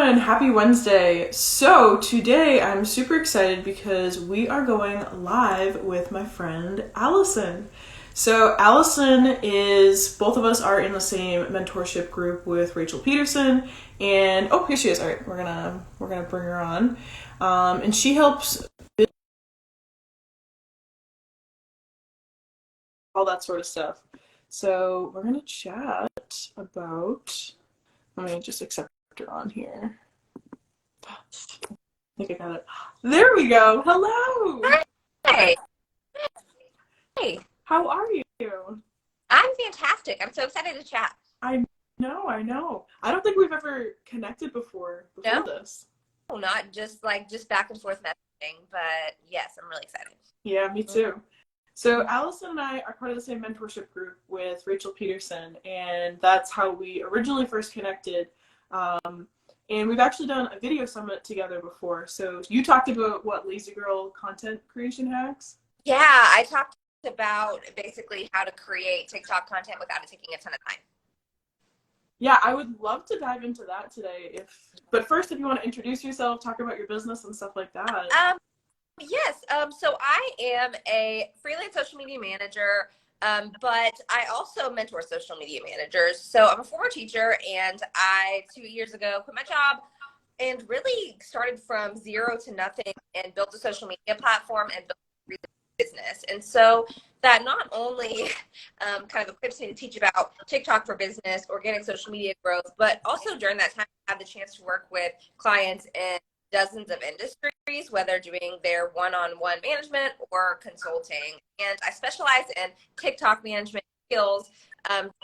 everyone, happy Wednesday. So today I'm super excited because we are going live with my friend Allison. So Allison is, both of us are in the same mentorship group with Rachel Peterson, and oh, here she is. All right, we're gonna bring her on, and she helps all that sort of stuff. So we're gonna chat about. Let me just accept her on here. I think I got it. There we go. Hello. Hey, hey, How are you? I'm fantastic. I'm so excited to chat. I I know. I don't think we've ever connected before No, this. not just back and forth messaging, but yes, I'm really excited. Yeah, me too. So Allison and I are part of the same mentorship group with Rachel Peterson, and that's how we originally first connected. Um, and we've actually done a video summit together before. So you talked about what Lazy Girl content creation hacks? Yeah, I talked about basically how to create TikTok content without it taking a ton of time. Yeah, I would love to dive into that today. But first, if you want to introduce yourself, talk about your business and stuff like that. Um, yes, so I am a freelance social media manager, but I also mentor social media managers. So I'm a former teacher, and I 2 years ago quit my job and really started from zero to nothing and built a social media platform and built a business. And so that not only kind of equips me to teach about TikTok for business, organic social media growth, but also during that time, I had the chance to work with clients in dozens of industries, whether doing their one-on-one management or consulting. And I specialize in TikTok management skills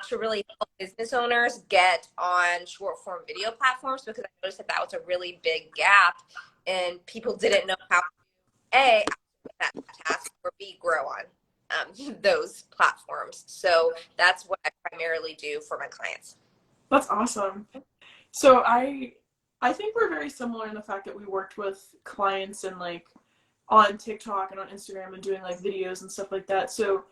to really help business owners get on short form video platforms, because I noticed that that was a really big gap and people didn't know how to A, that task, or B, grow on those platforms. So that's what I primarily do for my clients. That's awesome. So I think we're very similar in the fact that we worked with clients and like on TikTok and on Instagram and doing like videos and stuff like that. So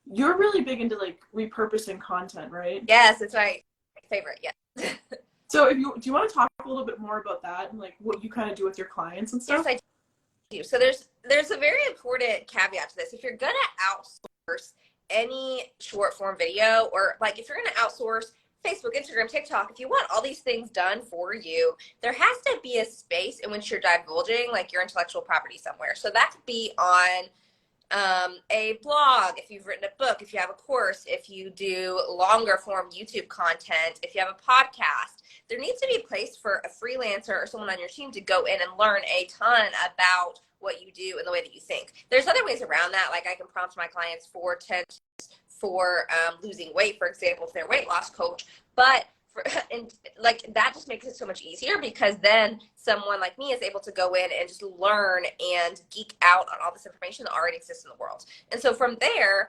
you're really big into like repurposing content, right? Yes, it's my favorite. Yes. So if you do you want to talk a little bit more about that and like what you kind of do with your clients and Yes, stuff? I do. So there's a very important caveat to this. If you're going to outsource any short form video, or like if you're going to outsource Facebook, Instagram, TikTok, if you want all these things done for you, there has to be a space in which you're divulging like your intellectual property somewhere. So that could be on a blog, if you've written a book, if you have a course, if you do longer form YouTube content, if you have a podcast. There needs to be a place for a freelancer or someone on your team to go in and learn a ton about what you do and the way that you think. There's other ways around that, like I can prompt my clients for tips for losing weight, for example, if they're a weight loss coach, but and like that just makes it so much easier, because then someone like me is able to go in and just learn and geek out on all this information that already exists in the world. And so from there,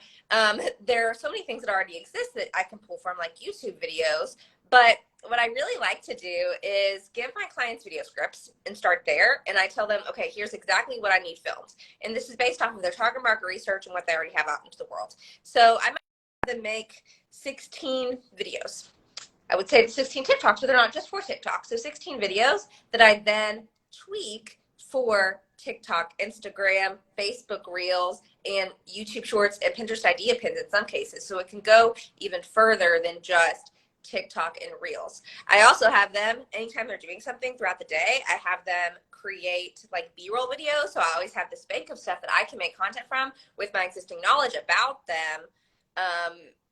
there are so many things that already exist that I can pull from, like YouTube videos. But what I really like to do is give my clients video scripts and start there. And I tell them, okay, here's exactly what I need filmed. And this is based off of their target market research and what they already have out into the world. So I might have them make 16 videos. I would say 16 TikToks, but they're not just for TikTok. So 16 videos that I then tweak for TikTok, Instagram, Facebook Reels, and YouTube Shorts, and Pinterest Idea Pins in some cases. So it can go even further than just TikTok and Reels. I also have them, anytime they're doing something throughout the day, I have them create like B-roll videos. So I always have this bank of stuff that I can make content from with my existing knowledge about them.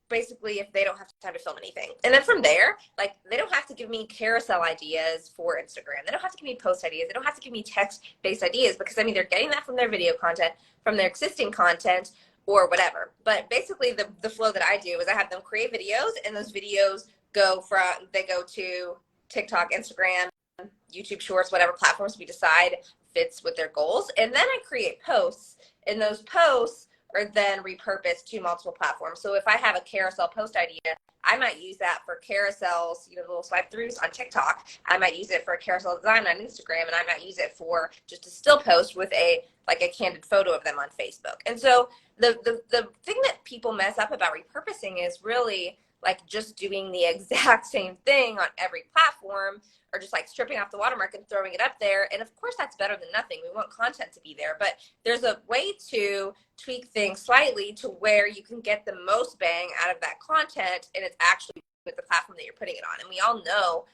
Basically, if they don't have time to film anything. And then from there, like they don't have to give me carousel ideas for Instagram. They don't have to give me post ideas. They don't have to give me text-based ideas, because I mean, they're getting that from their video content, from their existing content, or whatever. But basically the flow that I do is I have them create videos, and those videos they go to TikTok, Instagram, YouTube Shorts, whatever platforms we decide fits with their goals. And then I create posts, and those posts are then repurposed to multiple platforms. So if I have a carousel post idea, I might use that for carousels, the little swipe throughs on TikTok. I might use it for a carousel design on Instagram, and I might use it for just a still post with a candid photo of them on Facebook. And so the thing that people mess up about repurposing is really like just doing the exact same thing on every platform, or just like stripping off the watermark and throwing it up there. And of course that's better than nothing. We want content to be there, but there's a way to tweak things slightly to where you can get the most bang out of that content, and it's actually with the platform that you're putting it on. And we all know,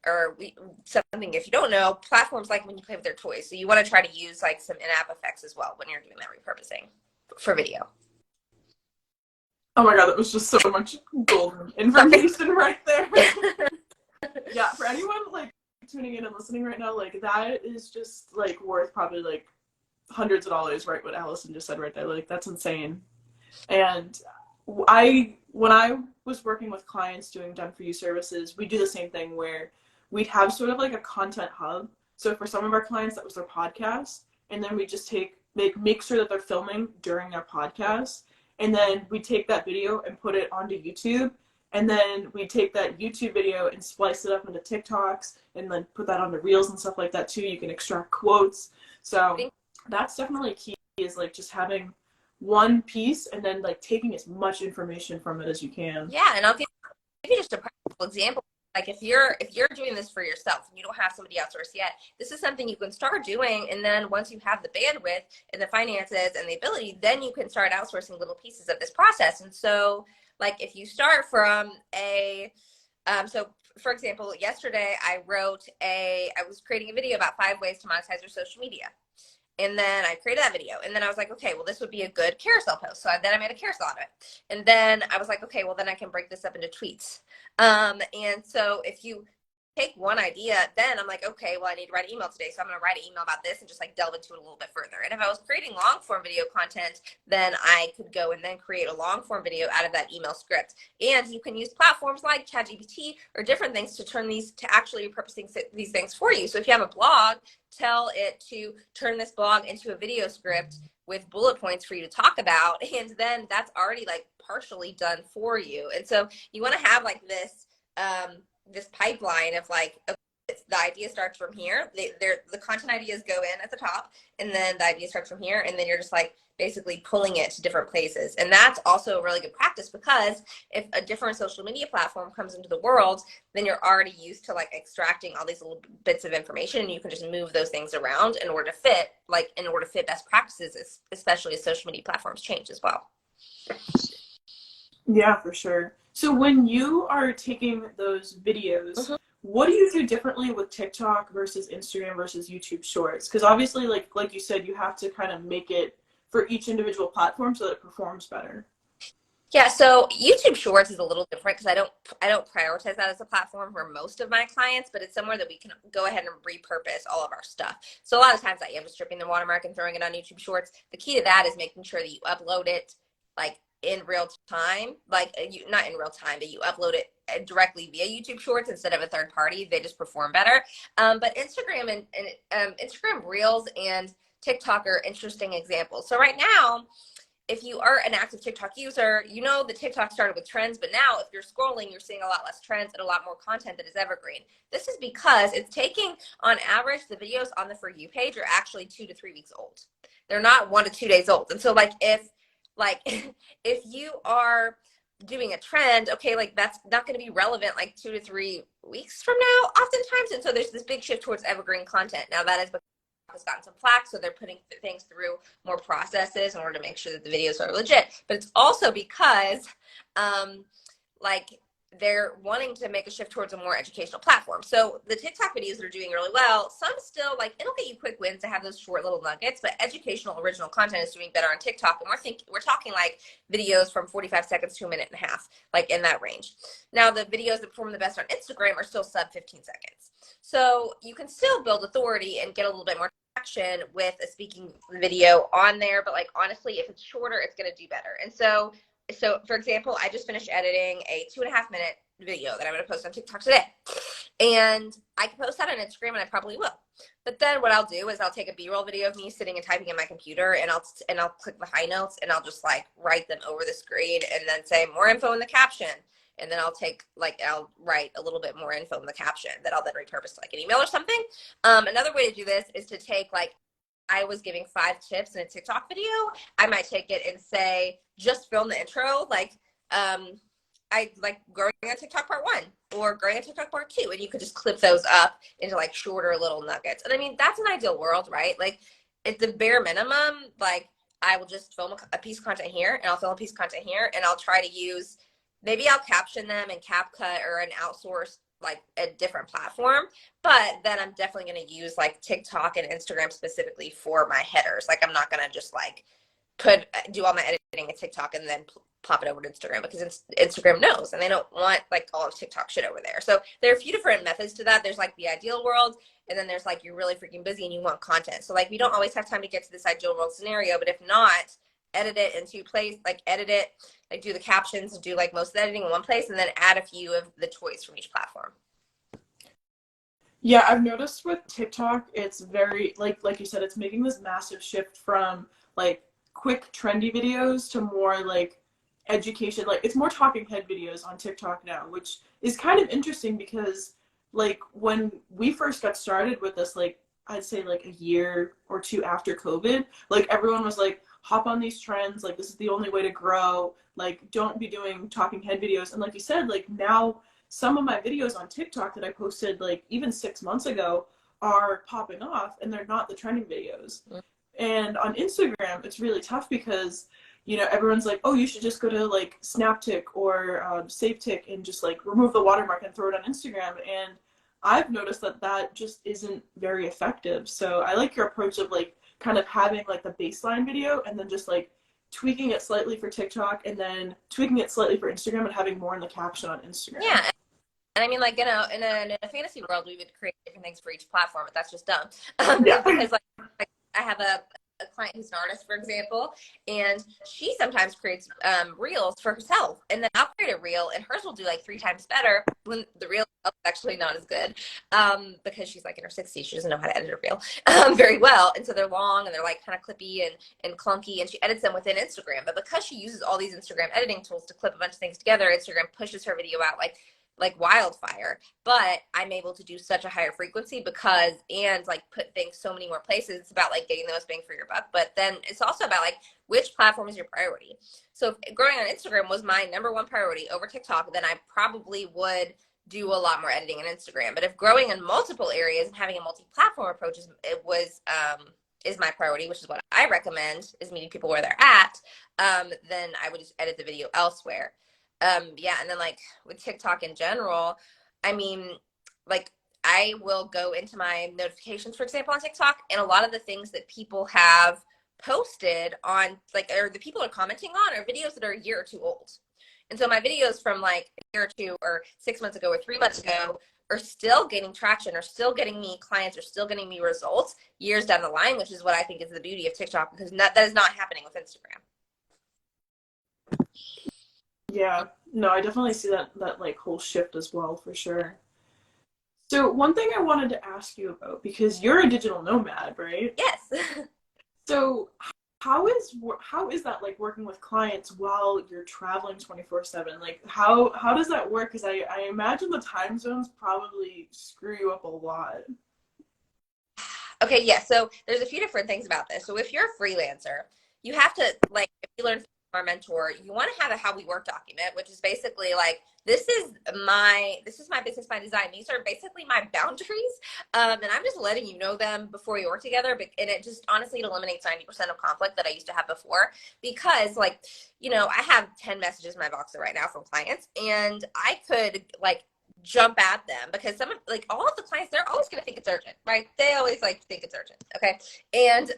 or something, if you don't know, platforms like when you play with their toys. So you want to try to use like some in-app effects as well when you're doing that repurposing for video. Oh my god, that was just so much golden information right there. Yeah, for anyone like tuning in and listening right now, like that is just like worth probably like hundreds of dollars, right? What Allison just said right there, like that's insane. And when I was working with clients doing done for you services, we do the same thing where we'd have sort of like a content hub. So for some of our clients, that was their podcast, and then we just make sure that they're filming during their podcast, and then we take that video and put it onto YouTube, and then we take that YouTube video and splice it up into TikToks, and then put that onto Reels and stuff like that too. You can extract quotes. So that's definitely key, is like just having one piece and then like taking as much information from it as you can. Yeah, and I'll give you just a practical example. Like if you're doing this for yourself and you don't have somebody outsourced yet, this is something you can start doing. And then once you have the bandwidth and the finances and the ability, then you can start outsourcing little pieces of this process. And so like if you start from so for example, yesterday I was creating a video about 5 ways to monetize your social media. And then I created that video, and then I was like, okay, well, this would be a good carousel post. So then I made a carousel out of it. And then I was like, okay, well, then I can break this up into tweets. And so if you take one idea, then I'm like, okay, well, I need to write an email today. So I'm going to write an email about this and just like delve into it a little bit further. And if I was creating long form video content, then I could go and then create a long form video out of that email script. And you can use platforms like ChatGPT or different things to turn these to actually repurposing these things for you. So if you have a blog, tell it to turn this blog into a video script with bullet points for you to talk about. And then that's already like partially done for you. And so you want to have like this, this pipeline of like, the idea starts from here. The content ideas go in at the top, and then the idea starts from here, and then you're just like basically pulling it to different places. And that's also a really good practice, because if a different social media platform comes into the world, then you're already used to like extracting all these little bits of information, and you can just move those things around in order to fit best practices, especially as social media platforms change as well. Yeah, for sure. So when you are taking those videos, what do you do differently with TikTok versus Instagram versus YouTube Shorts? Because obviously, like you said, you have to kind of make it for each individual platform so that it performs better. Yeah, so YouTube Shorts is a little different because I don't prioritize that as a platform for most of my clients, but it's somewhere that we can go ahead and repurpose all of our stuff. So a lot of times I am just stripping the watermark and throwing it on YouTube Shorts. The key to that is making sure that you upload it like in real time, like not in real time, but you upload it directly via YouTube Shorts instead of a third party. They just perform better. But Instagram and Instagram Reels and TikTok are interesting examples. So right now, if you are an active TikTok user, you know the TikTok started with trends, but now if you're scrolling, you're seeing a lot less trends and a lot more content that is evergreen. This is because it's taking, on average, the videos on the For You page are actually 2 to 3 weeks old. They're not 1 to 2 days old. And so if you are doing a trend, okay, like that's not going to be relevant like 2 to 3 weeks from now oftentimes. And so there's this big shift towards evergreen content. Now that is because has gotten some flack, so they're putting things through more processes in order to make sure that the videos are legit. But it's also because they're wanting to make a shift towards a more educational platform. So the TikTok videos that are doing really well, some still, like, it'll get you quick wins to have those short little nuggets, but educational original content is doing better on TikTok. And we're talking like videos from 45 seconds to 1.5 minutes, like in that range. Now the videos that perform the best on Instagram are still sub 15 seconds. So you can still build authority and get a little bit more traction with a speaking video on there. But like, honestly, if it's shorter, it's going to do better. And so for example, I just finished editing a 2.5-minute video that I'm going to post on TikTok today. And I can post that on Instagram, and I probably will. But then what I'll do is I'll take a B-roll video of me sitting and typing in my computer, and I'll click the high notes, and I'll just like write them over the screen and then say more info in the caption. And then I'll write a little bit more info in the caption that I'll then repurpose to like an email or something. Another way to do this is to take, like, I was giving 5 tips in a TikTok video. I might take it and say, just film the intro. Like, I like growing on TikTok part 1 or growing on TikTok part 2, and you could just clip those up into like shorter little nuggets. And I mean, that's an ideal world, right? Like at the bare minimum, like I will just film a piece of content here, and I'll film a piece of content here, and I'll try to use, maybe I'll caption them in CapCut or an outsourced like a different platform, but then I'm definitely going to use like TikTok and Instagram specifically for my headers. Like I'm not going to just like do all my editing in TikTok and then pop it over to Instagram, because Instagram knows and they don't want like all of TikTok shit over there. So there are a few different methods to that. There's like the ideal world, and then there's like you're really freaking busy and you want content. So like we don't always have time to get to this ideal world scenario, but if not, edit it in 2 places, like edit it, like do the captions, do like most of the editing in one place, and then add a few of the choice from each platform. Yeah, I've noticed with TikTok, it's very like you said, it's making this massive shift from like quick trendy videos to more like education. Like it's more talking head videos on TikTok now, which is kind of interesting because like when we first got started with this, like I'd say like a year or two after COVID, like everyone was like, hop on these trends, like this is the only way to grow, like don't be doing talking head videos. And like you said, like now some of my videos on TikTok that I posted like even 6 months ago are popping off, and they're not the trending videos. And on Instagram, it's really tough because, you know, everyone's like, oh, you should just go to like SnapTik or SafeTik and just like remove the watermark and throw it on Instagram. And I've noticed that that just isn't very effective. So I like your approach of like kind of having like the baseline video and then just like tweaking it slightly for TikTok and then tweaking it slightly for Instagram and having more in the caption on Instagram. Yeah. And I mean, like, in a fantasy world, we would create different things for each platform, but that's just dumb. Yeah. Because, like, I have a client who's an artist, for example, and she sometimes creates reels for herself. And then I'll create a reel, and hers will do like 3 times better when the reel is actually not as good, because she's like in her 60s. She doesn't know how to edit a reel very well. And so they're long and they're like kind of clippy and clunky, and she edits them within Instagram. But because she uses all these Instagram editing tools to clip a bunch of things together, Instagram pushes her video out like wildfire. But I'm able to do such a higher frequency because, and like put things so many more places. It's about like getting the most bang for your buck, but then it's also about like which platform is your priority. So if growing on Instagram was my #1 priority over TikTok, then I probably would do a lot more editing on Instagram. But if growing in multiple areas and having a multi-platform approach is my priority, which is what I recommend, is meeting people where they're at, then I would just edit the video elsewhere. Yeah, and then like with TikTok in general, I mean, like I will go into my notifications, for example, on TikTok, and a lot of the things that people have posted on, like, or the people are commenting on, are videos that are a year or 2 old. And so my videos from like a year or 2 or 6 months ago or 3 months ago are still gaining traction, or still getting me clients, or still getting me results years down the line, which is what I think is the beauty of TikTok, because that is not happening with Instagram. Yeah, no, I definitely see that like whole shift as well for sure. So one thing I wanted to ask you about, because you're a digital nomad, right? Yes. So how is that like working with clients while you're traveling 24/7? Like how does that work? Because I imagine the time zones probably screw you up a lot. Okay, yeah. So there's a few different things about this. So if you're a freelancer, you have to, like, if you learn from our mentor, you want to have a how we work document, which is basically like this is my business by design. These are basically my boundaries, and I'm just letting you know them before you work together. But and it just honestly, it eliminates 90% of conflict that I used to have before, because like, you know, I have 10 messages in my box right now from clients, and I could like jump at them, because some of, like, all of the clients, they're always going to think it's urgent, right? They always like think it's urgent. Okay. And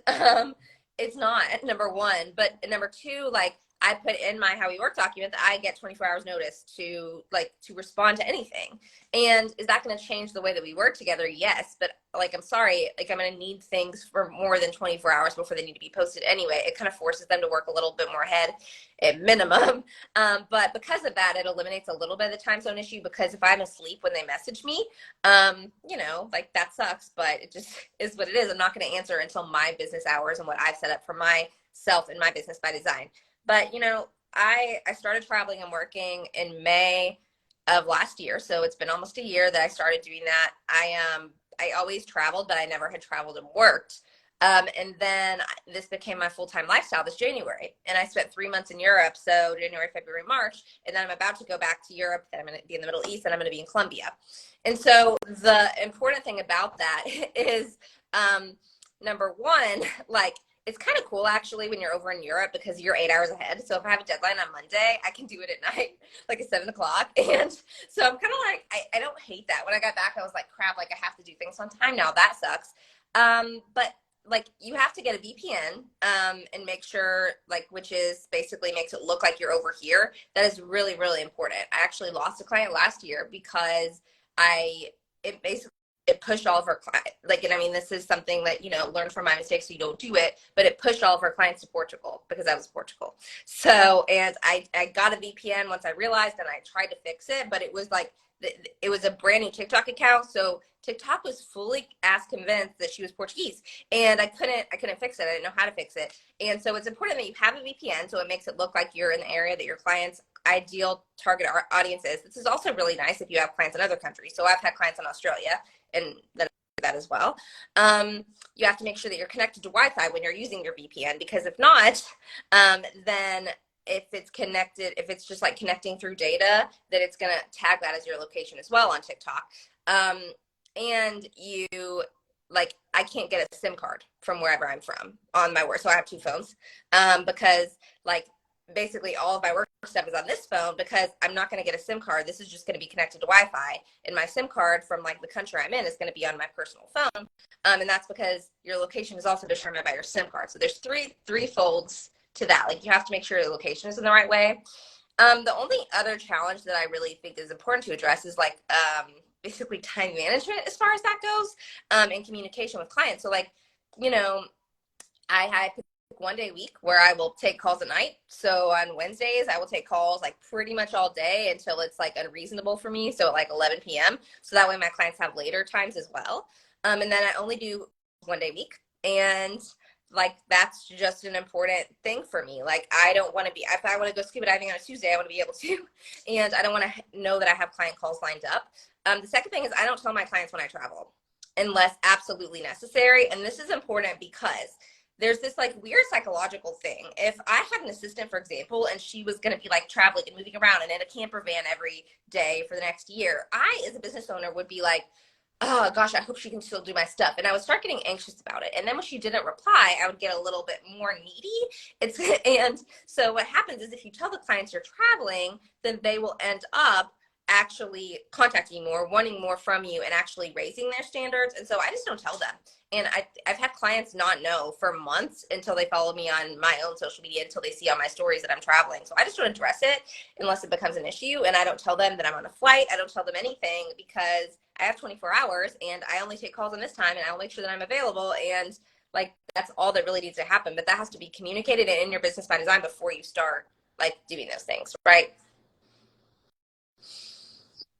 it's not, #1, but #2, like I put in my how we work document that I get 24 hours notice to respond to anything. And is that going to change the way that we work together? Yes. But like, I'm sorry, like I'm going to need things for more than 24 hours before they need to be posted anyway. It kind of forces them to work a little bit more ahead at minimum. But because of that, it eliminates a little bit of the time zone issue, because if I'm asleep when they message me, you know, like that sucks, but it just is what it is. I'm not going to answer until my business hours and what I've set up for myself and my business by design. But, you know, I started traveling and working in May of last year. So it's been almost a year that I started doing that. I always traveled, but I never had traveled and worked. And then this became my full-time lifestyle this January. And I spent 3 months in Europe. So January, February, March. And then I'm about to go back to Europe. Then I'm going to be in the Middle East and I'm going to be in Colombia. And so the important thing about that is, number one, like, it's kind of cool actually when you're over in Europe because you're 8 hours ahead. So if I have a deadline on Monday, I can do it at night, like at 7 o'clock. And so I'm kind of like, I don't hate that. When I got back, I was like, crap, like I have to do things on time now. That sucks. But like you have to get a VPN and make sure, like, which is basically makes it look like you're over here. That is really, really important. I actually lost a client last year because it basically it pushed all of our clients, like, and I mean, this is something that, learn from my mistakes so you don't do it, but it pushed all of our clients to Portugal because I was Portugal. So, and I got a VPN once I realized, and I tried to fix it, but it was like, it was a brand new TikTok account. So TikTok was fully ass convinced that she was Portuguese, and I couldn't fix it. I didn't know how to fix it. And so it's important that you have a VPN so it makes it look like you're in the area that your clients ideal target audience is. This is also really nice if you have clients in other countries. So I've had clients in Australia, and then that as well. You have to make sure that you're connected to Wi-Fi when you're using your VPN, because if not, then if it's just like connecting through data, that it's going to tag that as your location as well on TikTok. And I can't get a SIM card from wherever I'm from on my work. So I have two phones, because like basically all of my work stuff is on this phone because I'm not going to get a SIM card. This is just going to be connected to Wi-Fi, and my SIM card from like the country I'm in is going to be on my personal phone. And that's because your location is also determined by your SIM card. So there's three folds to that. Like you have to make sure your location is in the right way. The only other challenge that I really think is important to address is like basically time management as far as that goes, and communication with clients. So like, I pick one day a week where I will take calls at night. So on Wednesdays, I will take calls like pretty much all day until it's like unreasonable for me. So at like 11 p.m. So that way my clients have later times as well. And then I only do one day a week. And like, that's just an important thing for me. Like, I don't want to be, if I want to go scuba diving on a Tuesday, I want to be able to, and I don't want to know that I have client calls lined up. The second thing is I don't tell my clients when I travel unless absolutely necessary. And this is important because there's this like weird psychological thing. If I had an assistant, for example, and she was going to be like traveling and moving around and in a camper van every day for the next year, I, as a business owner, would be like, oh gosh, I hope she can still do my stuff. And I would start getting anxious about it. And then when she didn't reply, I would get a little bit more needy. And so what happens is if you tell the clients you're traveling, then they will end up actually contacting you more, wanting more from you, and actually raising their standards. And so I just don't tell them. And I've had clients not know for months until they follow me on my own social media, until they see on my stories that I'm traveling. So I just don't address it unless it becomes an issue. And I don't tell them that I'm on a flight. I don't tell them anything because I have 24 hours and I only take calls on this time, and I'll make sure that I'm available. And like, that's all that really needs to happen. But that has to be communicated in your business by design before you start like doing those things, right?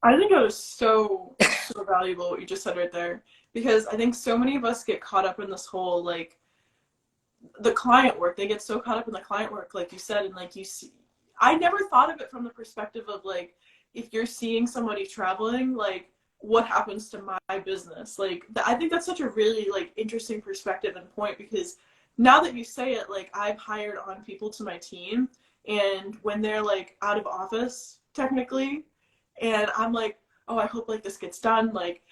I think it was so valuable what you just said right there, because I think so many of us get caught up in this whole like the client work. They get so caught up in the client work, like you said, and like you see, I never thought of it from the perspective of like, if you're seeing somebody traveling, like what happens to my business? Like I think that's such a really like interesting perspective and point, because now that you say it, like I've hired on people to my team, and when they're like out of office technically, and I'm like, oh, I hope like this gets done, like,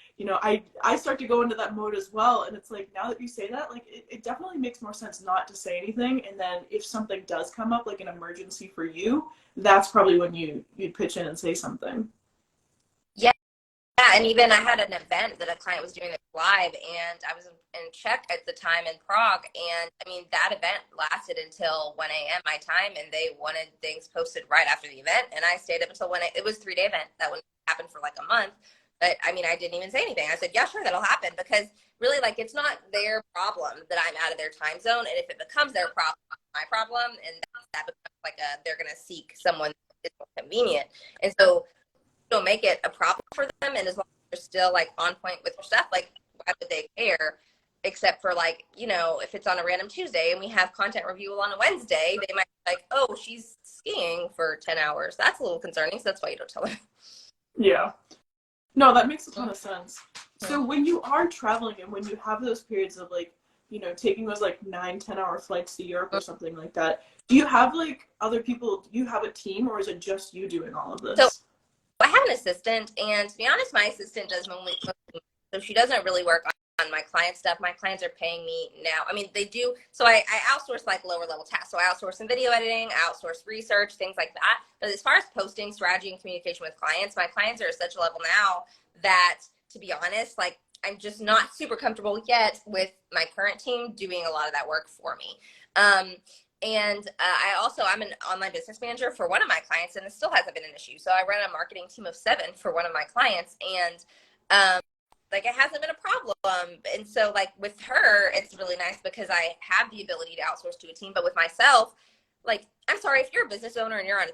I start to go into that mode as well. And it's like, now that you say that, like it definitely makes more sense not to say anything. And then if something does come up, like an emergency for you, that's probably when you'd pitch in and say something. Yeah, and even I had an event that a client was doing live, and I was in Czech at the time in Prague, and I mean that event lasted until 1 a.m. my time, and they wanted things posted right after the event, and I stayed up until it was a 3-day event that wouldn't happen for like a month. But I mean, I didn't even say anything. I said, yeah, sure, that'll happen, because really, like, it's not their problem that I'm out of their time zone, and if it becomes their problem, my problem, and that becomes like they're gonna seek someone that's more convenient, and so don't make it a problem for them. And as long as you're still like on point with your stuff, like why would they care? Except for like, if it's on a random Tuesday and we have content review on a Wednesday, they might be like, oh, she's skiing for 10 hours. That's a little concerning. So that's why you don't tell them. Yeah. No, that makes a ton of sense. So when you are traveling and when you have those periods of like taking those like 9, 10 hour flights to Europe or something like that. Do you have like other people, do you have a team, or is it just you doing all of So this? I have an assistant, and to be honest, my assistant does only, so she doesn't really work on my client stuff. My clients are paying me now. I mean, they do. So I outsource like lower level tasks. So I outsource some video editing, I outsource research, things like that. But as far as posting, strategy, and communication with clients, my clients are at such a level now that, to be honest, like I'm just not super comfortable yet with my current team doing a lot of that work for me. And I'm an online business manager for one of my clients, and it still hasn't been an issue. So I run a marketing team of 7 for one of my clients, and like it hasn't been a problem. And so like with her, it's really nice because I have the ability to outsource to a team. But with myself, like, I'm sorry, if you're a business owner and you're on,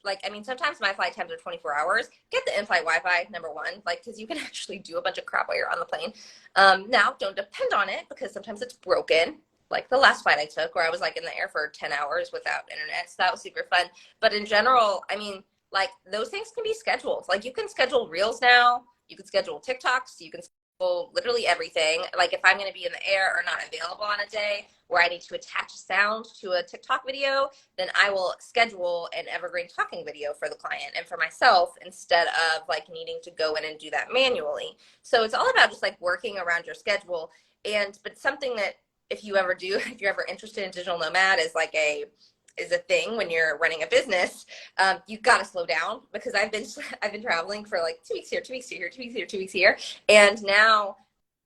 like, I mean, sometimes my flight times are 24 hours. Get the in-flight Wi-Fi, number one, like, because you can actually do a bunch of crap while you're on the plane. Now, don't depend on it because sometimes it's broken. Like the last flight I took where I was like in the air for 10 hours without internet. So that was super fun. But in general, I mean, like those things can be scheduled. Like you can schedule reels now. You can schedule TikToks. You can schedule literally everything. Like if I'm going to be in the air or not available on a day where I need to attach sound to a TikTok video, then I will schedule an evergreen talking video for the client and for myself instead of like needing to go in and do that manually. So it's all about just like working around your schedule. But something that if you're ever interested in digital nomad is a thing when you're running a business, you've got to slow down because I've been traveling for like 2 weeks here, 2 weeks here, 2 weeks here, 2 weeks here, and now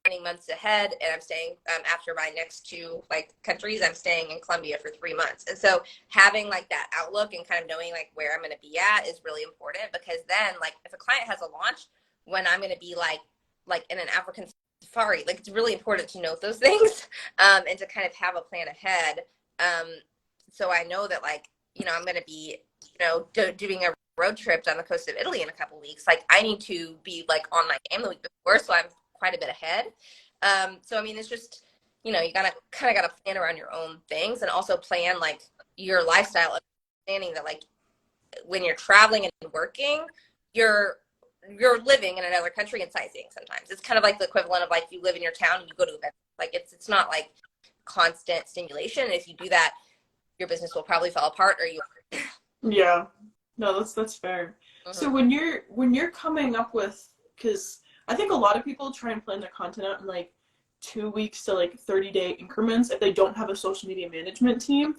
planning months ahead, and I'm staying after my next 2 like countries, I'm staying in Colombia for 3 months, and so having like that outlook and kind of knowing like where I'm going to be at is really important because then like if a client has a launch when I'm going to be like in an African safari, like it's really important to note those things and to kind of have a plan ahead. So I know that like, I'm going to be, doing a road trip down the coast of Italy in a couple of weeks. Like I need to be like on my game the week before. So I'm quite a bit ahead. So, I mean, it's just, you gotta plan around your own things and also plan like your lifestyle, understanding that like when you're traveling and working, you're living in another country and sightseeing sometimes. It's kind of like the equivalent of like you live in your town and you go to events. Like it's not like constant stimulation. And if you do that, your business will probably fall apart or you. Yeah. No, that's fair. So Mhm. when you're coming up with, because I think a lot of people try and plan their content out in like 2 weeks to like 30-day increments if they don't have a social media management team.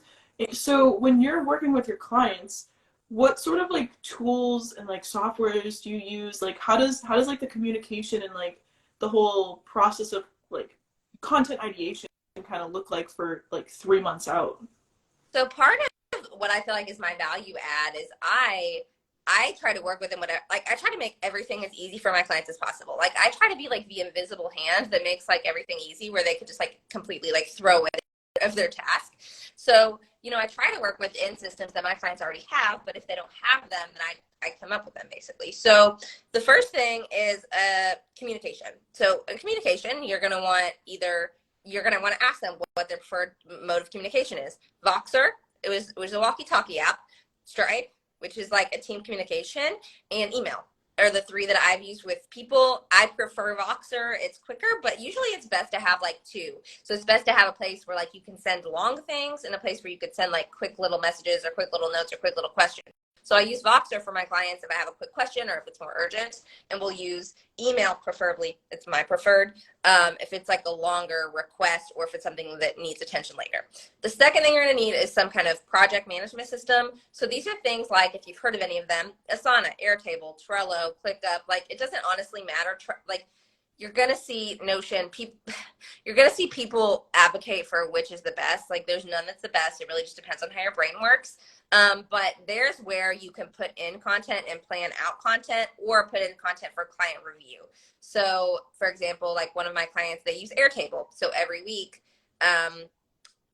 So when you're working with your clients, what sort of like tools and like softwares do you use? Like how does like the communication and like the whole process of like content ideation kind of look like for like 3 months out? So part of what I feel like is my value add is I try to work with them whatever, like I try to make everything as easy for my clients as possible. Like I try to be like the invisible hand that makes like everything easy where they could just like completely like throw it of their task. So, I try to work within systems that my clients already have, but if they don't have them, then I come up with them basically. So the first thing is communication. So in communication, you're going to want to ask them what their preferred mode of communication is. Voxer, it was a walkie-talkie app. Stripe, which is like a team communication, and email are the 3 that I've used with people. I prefer Voxer. It's quicker, but usually it's best to have like 2. So it's best to have a place where like you can send long things and a place where you could send like quick little messages or quick little notes or quick little questions. So I use Voxer for my clients if I have a quick question or if it's more urgent, and we'll use email preferably. It's my preferred if it's like a longer request or if it's something that needs attention later. The second thing you're going to need is some kind of project management system. So these are things like, if you've heard of any of them, Asana, Airtable, Trello, ClickUp. Like it doesn't honestly matter. Like you're going to see Notion. You're going to see people advocate for which is the best. Like there's none that's the best. It really just depends on how your brain works. But there's where you can put in content and plan out content or put in content for client review. So for example, like one of my clients, they use Airtable. So every week,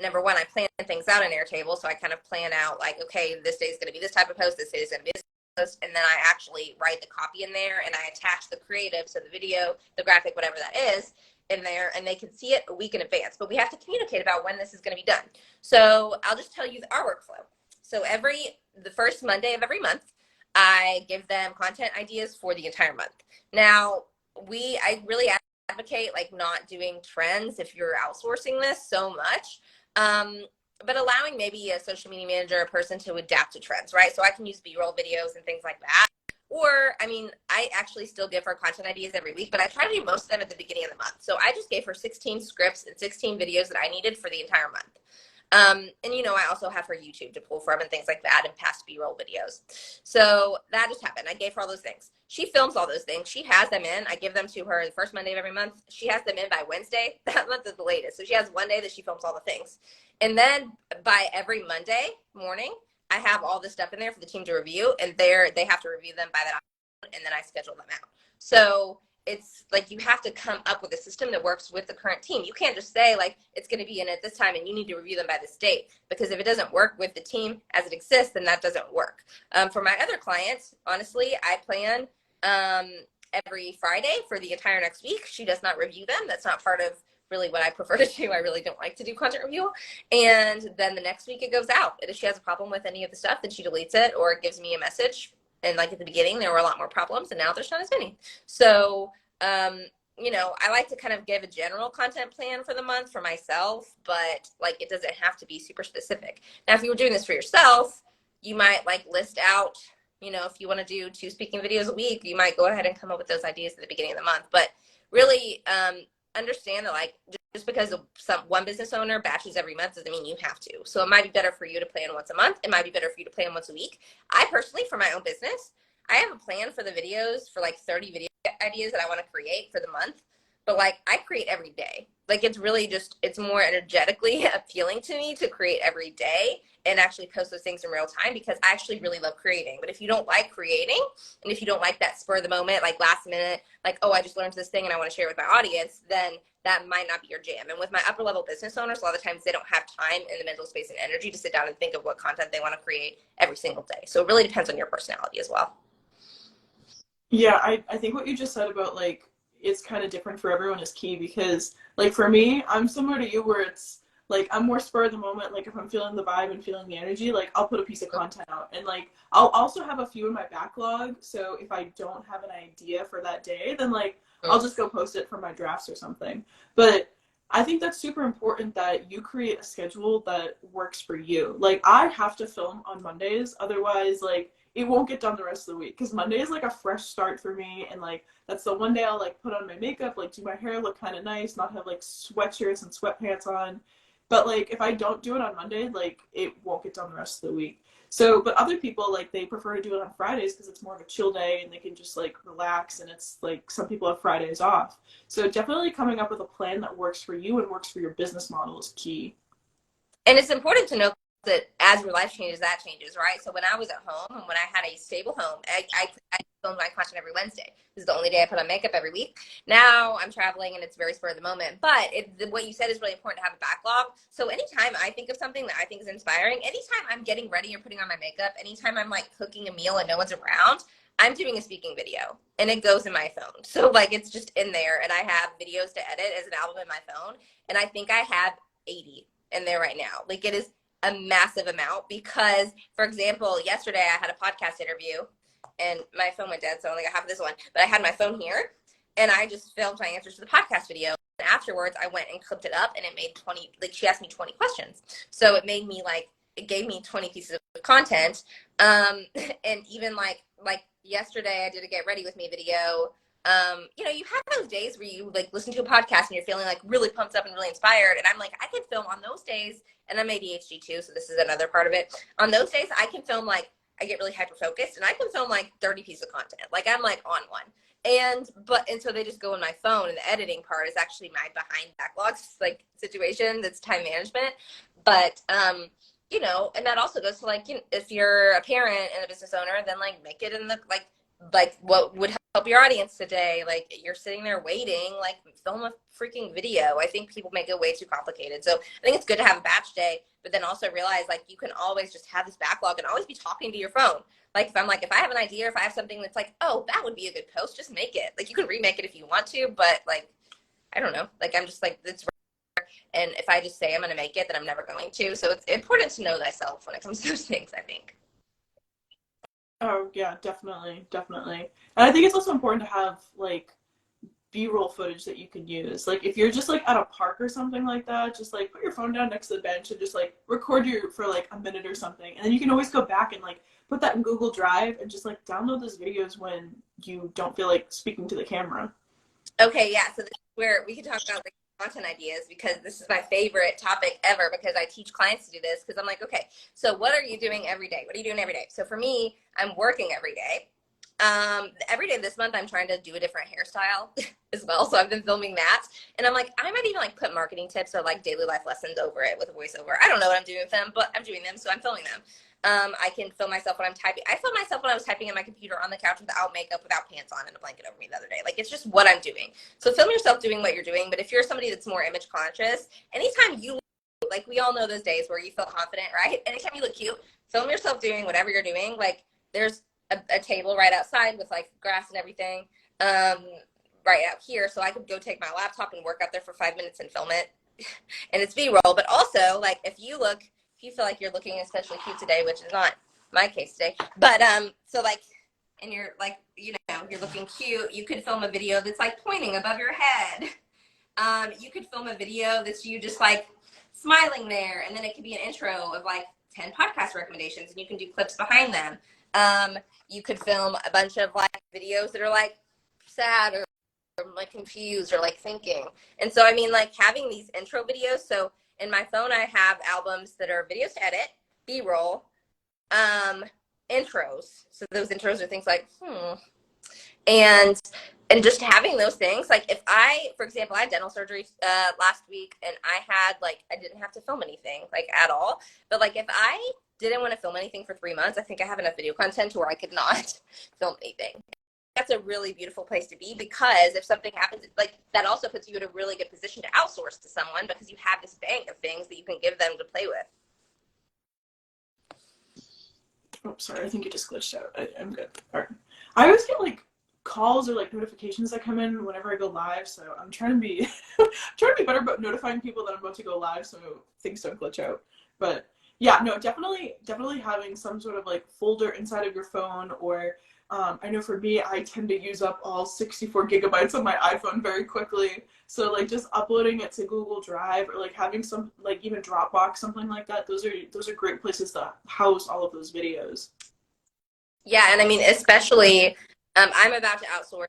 number one, I plan things out in Airtable. So I kind of plan out like, okay, this day is going to be this type of post. This day is going to be this post. And then I actually write the copy in there and I attach the creative. So the video, the graphic, whatever that is in there, and they can see it a week in advance. But we have to communicate about when this is going to be done. So I'll just tell you our workflow. So the first Monday of every month, I give them content ideas for the entire month. Now, I really advocate like not doing trends if you're outsourcing this so much. But allowing maybe a social media manager or person to adapt to trends, right? So I can use B-roll videos and things like that. Or, I mean, I actually still give her content ideas every week, but I try to do most of them at the beginning of the month. So I just gave her 16 scripts and 16 videos that I needed for the entire month. And I also have her YouTube to pull from and things like that and past B-roll videos. So that just happened. I gave her all those things. She films all those things. She has them in. I give them to her the first Monday of every month. She has them in by Wednesday. That month is the latest. So she has one day that she films all the things. And then by every Monday morning, I have all this stuff in there for the team to review, and they have to review them by that, and then I schedule them out. So it's like you have to come up with a system that works with the current team. You can't just say like it's going to be in at this time and you need to review them by this date, because if it doesn't work with the team as it exists, then that doesn't work. For my other clients, honestly, I plan every Friday for the entire next week. She does not review them. That's not part of really what I prefer to do. I really don't like to do content review. And then the next week it goes out. And if she has a problem with any of the stuff, then she deletes it or gives me a message. And like at the beginning, there were a lot more problems, and now there's not as many. So, I like to kind of give a general content plan for the month for myself, but like it doesn't have to be super specific. Now, if you were doing this for yourself, you might like list out, if you want to do 2 speaking videos a week, you might go ahead and come up with those ideas at the beginning of the month. But really, understand that like just because one business owner batches every month doesn't mean you have to. So it might be better for you to plan once a month. It might be better for you to plan once a week. I personally, for my own business, I have a plan for the videos for like 30 video ideas that I want to create for the month. But like I create every day. Like it's really just, it's more energetically appealing to me to create every day and actually post those things in real time, because I actually really love creating. But if you don't like creating, and if you don't like that spur of the moment, like last minute, like, oh, I just learned this thing and I want to share it with my audience, then that might not be your jam. And with my upper level business owners, a lot of times they don't have time in the mental space and energy to sit down and think of what content they want to create every single day. So it really depends on your personality as well. Yeah, I think what you just said about like it's kind of different for everyone is key, because like for me, I'm similar to you where it's like I'm more spur of the moment. Like if I'm feeling the vibe and feeling the energy, like I'll put a piece of content out, and like I'll also have a few in my backlog. So if I don't have an idea for that day, then like I'll just go post it from my drafts or something. But I think that's super important that you create a schedule that works for you. Like I have to film on Mondays, otherwise like it won't get done the rest of the week, because Monday is like a fresh start for me, and like that's the one day I'll like put on my makeup, like do my hair look kind of nice, not have like sweatshirts and sweatpants on. But like if I don't do it on Monday, like it won't get done the rest of the week. So, but other people like they prefer to do it on Fridays because it's more of a chill day and they can just like relax, and it's like some people have Fridays off. So definitely coming up with a plan that works for you and works for your business model is key. And it's important to know that as your life changes, that changes, right? So when I was at home and when I had a stable home, I filmed my content every Wednesday. This is the only day I put on makeup every week. Now I'm traveling and it's very spur of the moment. But what you said is really important to have a backlog. So anytime I think of something that I think is inspiring, anytime I'm getting ready or putting on my makeup, anytime I'm like cooking a meal and no one's around, I'm doing a speaking video and it goes in my phone. So like it's just in there, and I have videos to edit as an album in my phone. And I think I have 80 in there right now. Like it is a massive amount, because for example, yesterday I had a podcast interview and my phone went dead, so only I have this one, but I had my phone here and I just filmed my answers to the podcast video. And afterwards I went and clipped it up, and it made 20, like she asked me 20 questions. So it made me like, it gave me 20 pieces of content. And even like yesterday I did a get ready with me video. You have those days where you like listen to a podcast and you're feeling like really pumped up and really inspired. And I'm like, I can film on those days. And I'm ADHD too, so this is another part of it. On those days, I can film like, I get really hyper focused, and I can film like 30 pieces of content. Like I'm like on one. And so they just go in my phone, and the editing part is actually my behind backlogs like situation. That's time management. But and that also goes to like, if you're a parent and a business owner, then like make it in the like what would help your audience today. Like you're sitting there waiting, like film a freaking video. I think people make it way too complicated. So I think it's good to have a batch day, but then also realize like you can always just have this backlog and always be talking to your phone. Like if I have an idea, or if I have something that's like, oh, that would be a good post, just make it. Like you can remake it if you want to, but like, I don't know. Like I'm just like, it's rare. And if I just say I'm going to make it, then I'm never going to. So it's important to know thyself when it comes to those things, I think. Oh yeah, definitely, definitely. And I think it's also important to have like B-roll footage that you can use. Like if you're just like at a park or something like that, just like put your phone down next to the bench and just like record you for like a minute or something. And then you can always go back and like put that in Google Drive and just like download those videos when you don't feel like speaking to the camera. Okay, yeah. So this is where we can talk about the content ideas, because this is my favorite topic ever, because I teach clients to do this, because I'm like, okay, so what are you doing every day? What are you doing every day? So for me, I'm working every day. Every day this month I'm trying to do a different hairstyle as well. So I've been filming that. And I'm like, I might even like put marketing tips or like daily life lessons over it with a voiceover. I don't know what I'm doing with them, but I'm doing them, so I'm filming them. I can film myself when I'm typing. I filmed myself when I was typing on my computer on the couch without makeup, without pants on, and a blanket over me the other day. Like, it's just what I'm doing. So film yourself doing what you're doing. But if you're somebody that's more image conscious, anytime you, like, we all know those days where you feel confident, right? Anytime you look cute, film yourself doing whatever you're doing. Like, there's a table right outside with like grass and everything, right out here. So I could go take my laptop and work out there for 5 minutes and film it. And it's B-roll. But also, like, if you feel like you're looking especially cute today, which is not my case today, but so like, and you're like, you know, you're looking cute, you could film a video that's like pointing above your head. You could film a video that's you just like smiling there, and then it could be an intro of like 10 podcast recommendations, and you can do clips behind them. You could film a bunch of like videos that are like sad or like confused or like thinking. And so, I mean, like having these intro videos. So in my phone, I have albums that are videos to edit, B-roll, intros. So those intros are things like, and just having those things. Like if I, for example, I had dental surgery last week, and I didn't have to film anything like at all. But like if I didn't want to film anything for 3 months, I think I have enough video content where I could not film anything. That's a really beautiful place to be, because if something happens, like that also puts you in a really good position to outsource to someone, because you have this bank of things that you can give them to play with. Oh, sorry, I think it just glitched out. I'm good. All right. I always get like calls or like notifications that come in whenever I go live, so I'm trying to be trying to be better about notifying people that I'm about to go live so things don't glitch out. But yeah, no, definitely having some sort of like folder inside of your phone, or I know for me, I tend to use up all 64 gigabytes of my iPhone very quickly. So like just uploading it to Google Drive, or like having some like even Dropbox, something like that. Those are great places to house all of those videos. Yeah, and I mean, especially, I'm about to outsource.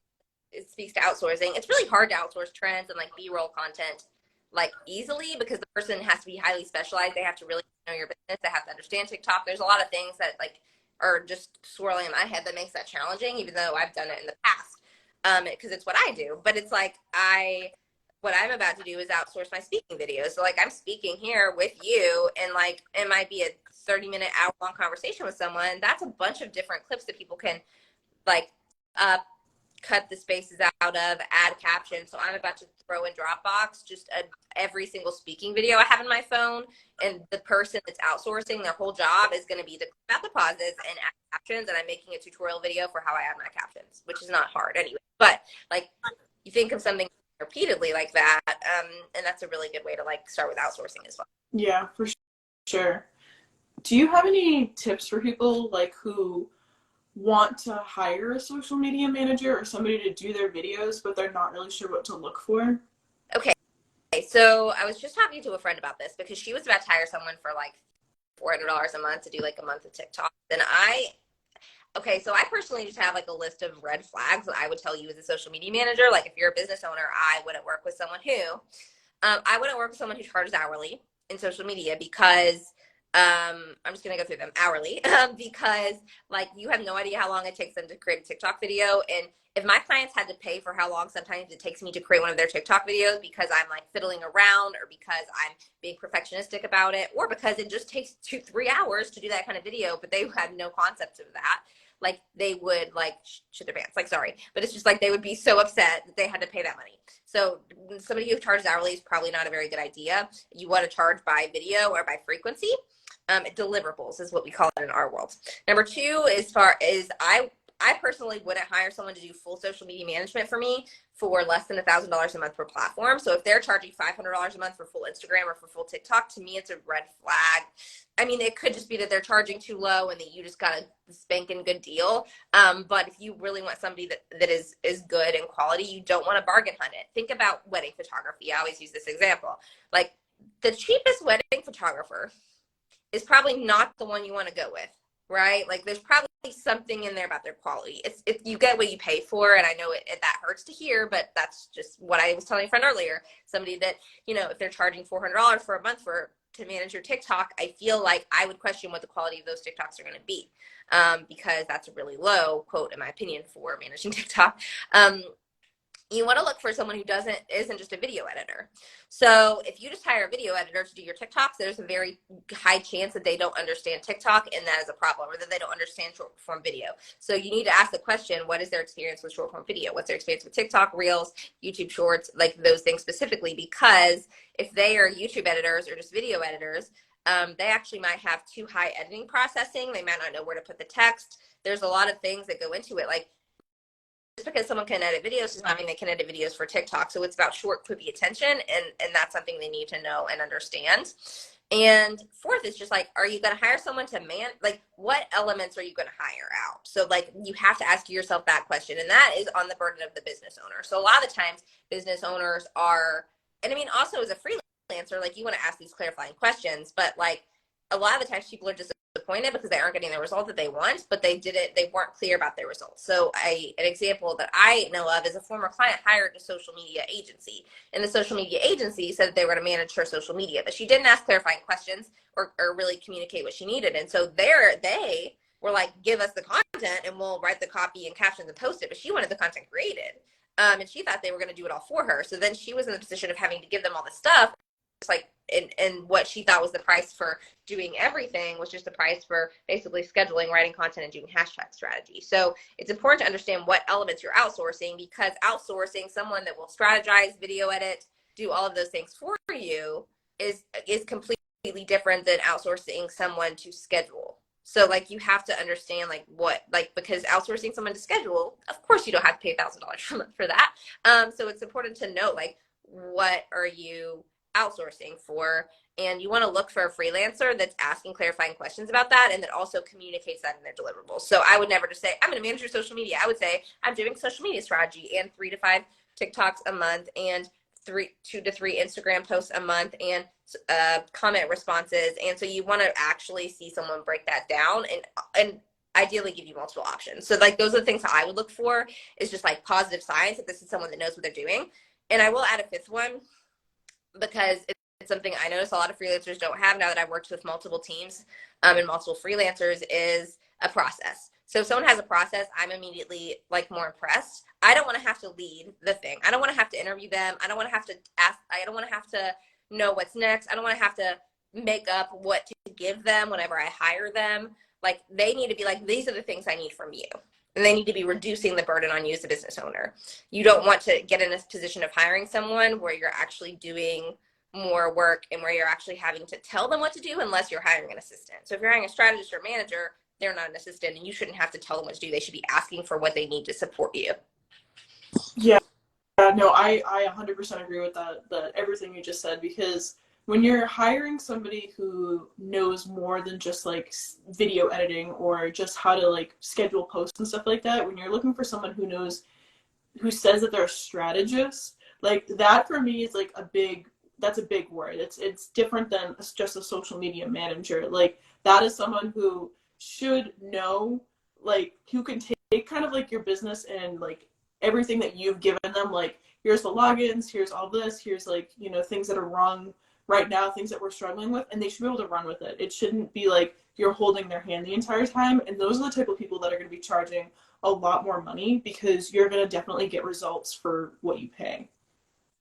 It speaks to outsourcing. It's really hard to outsource trends and like B-roll content like easily, because the person has to be highly specialized. They have to really know your business. They have to understand TikTok. There's a lot of things that like are just swirling in my head that makes that challenging, even though I've done it in the past, because it's what I do. But it's like what I'm about to do is outsource my speaking videos. So like I'm speaking here with you, and like it might be a 30-minute, hour-long conversation with someone. That's a bunch of different clips that people can like cut the spaces out of, add captions. So I'm about to throw in Dropbox just every single speaking video I have in my phone, and the person that's outsourcing, their whole job is going to be to clip out the pauses and add captions, and I'm making a tutorial video for how I add my captions, which is not hard anyway. But like you think of something repeatedly like that, and that's a really good way to like start with outsourcing as well. Yeah, for sure. Do you have any tips for people like who want to hire a social media manager or somebody to do their videos, but they're not really sure what to look for? Okay, so I was just talking to a friend about this, because she was about to hire someone for like $400 a month to do like a month of TikTok. And so I personally just have like a list of red flags that I would tell you as a social media manager. Like if you're a business owner, I wouldn't work with someone who charges hourly in social media, because I'm just gonna go through them hourly, because like you have no idea how long it takes them to create a TikTok video. And if my clients had to pay for how long sometimes it takes me to create one of their TikTok videos, because I'm like fiddling around, or because I'm being perfectionistic about it, or because it just takes 2-3 hours to do that kind of video, but they have no concept of that, like they would like shit their pants. Like, sorry, but it's just like they would be so upset that they had to pay that money. So somebody who charges hourly is probably not a very good idea. You want to charge by video or by frequency. Deliverables is what we call it in our world. Number two, as far as I personally wouldn't hire someone to do full social media management for me for less than $1,000 a month per platform. So if they're charging $500 a month for full Instagram or for full TikTok, to me, it's a red flag. I mean, it could just be that they're charging too low and that you just got a spanking good deal. But if you really want somebody that is good in quality, you don't want to bargain hunt it. Think about wedding photography. I always use this example. Like, the cheapest wedding photographer is probably not the one you want to go with, right? Like, there's probably something in there about their quality. It's you get what you pay for, and I know that hurts to hear, but that's just what I was telling a friend earlier. Somebody that, if they're charging $400 for a month to manage your TikTok, I feel like I would question what the quality of those TikToks are going to be, because that's a really low quote, in my opinion, for managing TikTok. You want to look for someone who isn't just a video editor. So if you just hire a video editor to do your TikToks, there's a very high chance that they don't understand TikTok, and that is a problem, or that they don't understand short form video. So you need to ask the question, what is their experience with short form video? What's their experience with TikTok, Reels, YouTube Shorts, like those things specifically? Because if they are YouTube editors or just video editors, they actually might have too high editing processing. They might not know where to put the text. There's a lot of things that go into it. Like, just because someone can edit videos does not mean they can edit videos for TikTok. So it's about short, quippy attention, and that's something they need to know and understand. And fourth is just like, are you going to hire someone to what elements are you going to hire out? So like, you have to ask yourself that question, and that is on the burden of the business owner. So a lot of the times business owners are, and I mean, also as a freelancer, like, you want to ask these clarifying questions, but like, a lot of the times people are disappointed because they aren't getting the result that they want, but they weren't clear about their results. So an example that I know of is a former client hired a social media agency, and the social media agency said that they were going to manage her social media, but she didn't ask clarifying questions or really communicate what she needed. And so they were like, give us the content and we'll write the copy and captions and post it. But she wanted the content created. And she thought they were going to do it all for her. So then she was in the position of having to give them all the stuff. It's like, and what she thought was the price for doing everything was just the price for basically scheduling, writing content, and doing hashtag strategy. So it's important to understand what elements you're outsourcing, because outsourcing someone that will strategize, video edit, do all of those things for you is completely different than outsourcing someone to schedule. So like, you have to understand because outsourcing someone to schedule, of course you don't have to pay $1,000 for that. So it's important to know, like, what are you outsourcing for, and you want to look for a freelancer that's asking clarifying questions about that, and that also communicates that in their deliverables. So I would never just say, I'm going to manage your social media. I would say, I'm doing social media strategy and 3 to 5 TikToks a month, and 2 to 3 Instagram posts a month, and comment responses. And so you want to actually see someone break that down and ideally give you multiple options. So like, those are the things that I would look for, is just like positive signs that this is someone that knows what they're doing. And I will add a fifth one, because it's something I notice a lot of freelancers don't have now that I've worked with multiple teams and multiple freelancers, is a process. So if someone has a process, I'm immediately like more impressed. I don't want to have to lead the thing. I don't want to have to interview them. I don't want to have to ask. I don't want to have to know what's next. I don't want to have to make up what to give them whenever I hire them. Like, they need to be like, these are the things I need from you. And they need to be reducing the burden on you as a business owner. You don't want to get in this position of hiring someone where you're actually doing more work and where you're actually having to tell them what to do, unless you're hiring an assistant. So if you're hiring a strategist or manager, they're not an assistant, and you shouldn't have to tell them what to do. They should be asking for what they need to support you. Yeah, no, I 100% agree with that everything you just said, because when you're hiring somebody who knows more than just like video editing or just how to like schedule posts and stuff like that, when you're looking for someone who says that they're a strategist, like, that for me is like that's a big word. It's different than just a social media manager. Like, that is someone who should know, like, who can take kind of like your business and like everything that you've given them, like, here's the logins, here's all this, here's like, things that are wrong right now, things that we're struggling with, and they should be able to run with it. It shouldn't be like you're holding their hand the entire time. And those are the type of people that are going to be charging a lot more money, because you're going to definitely get results for what you pay.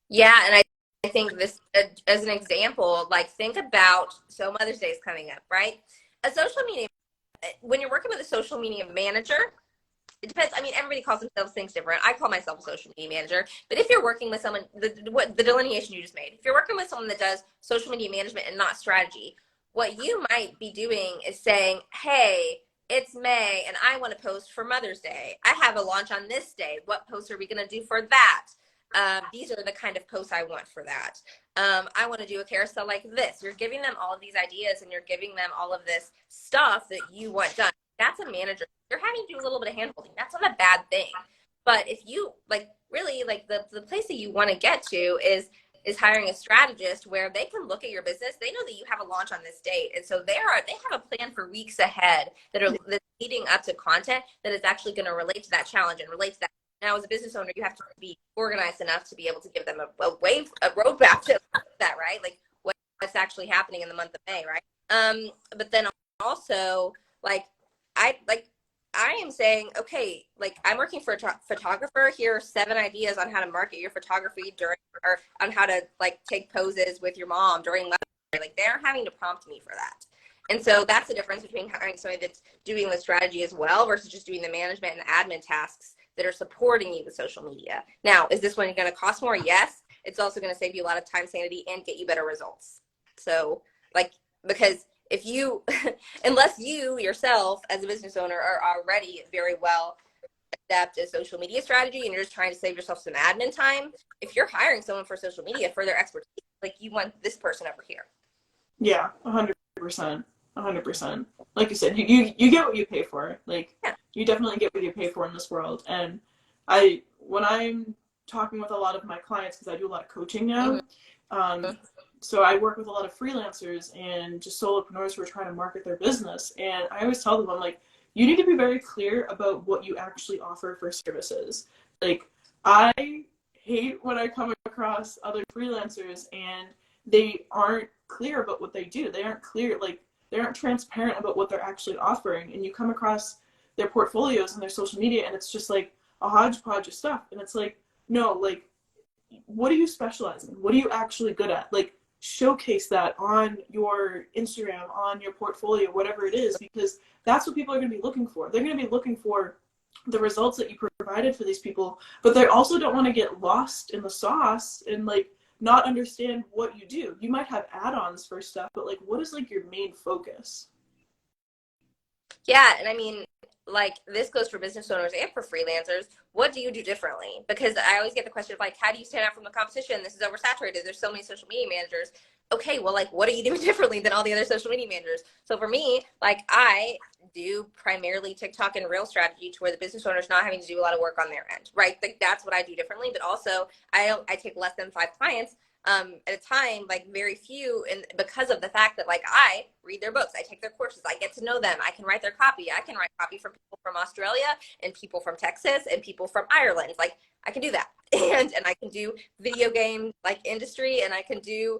Yeah, and I think this, as an example, like, think about, so Mother's Day is coming up, right? When you're working with a social media manager, it depends. I mean, everybody calls themselves things different. I call myself a social media manager. But if you're working with someone, the delineation you just made, if you're working with someone that does social media management and not strategy, what you might be doing is saying, hey, it's May and I want to post for Mother's Day. I have a launch on this day. What posts are we going to do for that? These are the kind of posts I want for that. I want to do a carousel like this. You're giving them all of these ideas and you're giving them all of this stuff that you want done. That's a manager. You're having to do a little bit of hand holding. That's not a bad thing. But if you like really like the place that you want to get to is hiring a strategist where they can look at your business. They know that you have a launch on this date. And so they have a plan for weeks ahead that's leading up to content that is actually going to relate to that challenge and relate to that. Now, as a business owner, you have to be organized enough to be able to give them a roadmap to that, right? Like what's actually happening in the month of May, right? But then also like, I am saying, okay, like I'm working for a photographer. Here are 7 ideas on how to market your photography during, or on how to like take poses with your mom during Mother's Day. Like they're having to prompt me for that. And so that's the difference between hiring somebody that's doing the strategy as well versus just doing the management and admin tasks that are supporting you with social media. Now, is this one going to cost more? Yes. It's also going to save you a lot of time, sanity, and get you better results. So like, because if you, unless you yourself as a business owner are already very well adept at social media strategy and you're just trying to save yourself some admin time, if you're hiring someone for social media for their expertise, like you want this person over here. Yeah, 100%. 100%. Like you said, you get what you pay for. Like, Yeah. you definitely get what you pay for in this world. And when I'm talking with a lot of my clients, because I do a lot of coaching now, so I work with a lot of freelancers and just solopreneurs who are trying to market their business. And I always tell them, I'm like, you need to be very clear about what you actually offer for services. Like, I hate when I come across other freelancers and they aren't clear about what they do. They aren't clear, like, they aren't transparent about what they're actually offering. And you come across their portfolios and their social media and it's just like a hodgepodge of stuff. And it's like, no, like, what do you specialize in? What are you actually good at? Like, showcase that on your Instagram, on your portfolio, whatever it is, because that's what people are going to be looking for. They're going to be looking for the results that you provided for these people, but they also don't want to get lost in the sauce and like not understand what you do. You might have add-ons for stuff, but like, what is like your main focus? Yeah, and I mean, like this goes for business owners and for freelancers. What do you do differently? Because I always get the question of like, how do you stand out from the competition? This is oversaturated. There's so many social media managers. Okay, well, like, what are you doing differently than all the other social media managers? So for me, like, I do primarily TikTok and Reel strategy to where the business owner is not having to do a lot of work on their end, right? Like, that's what I do differently. But also, I take less than 5 clients at a time, like very few, and because of the fact that like I read their books, I take their courses, I get to know them, I can write their copy, I can write copy from people from Australia and people from Texas and people from Ireland. Like I can do that, and I can do video game like industry, and I can do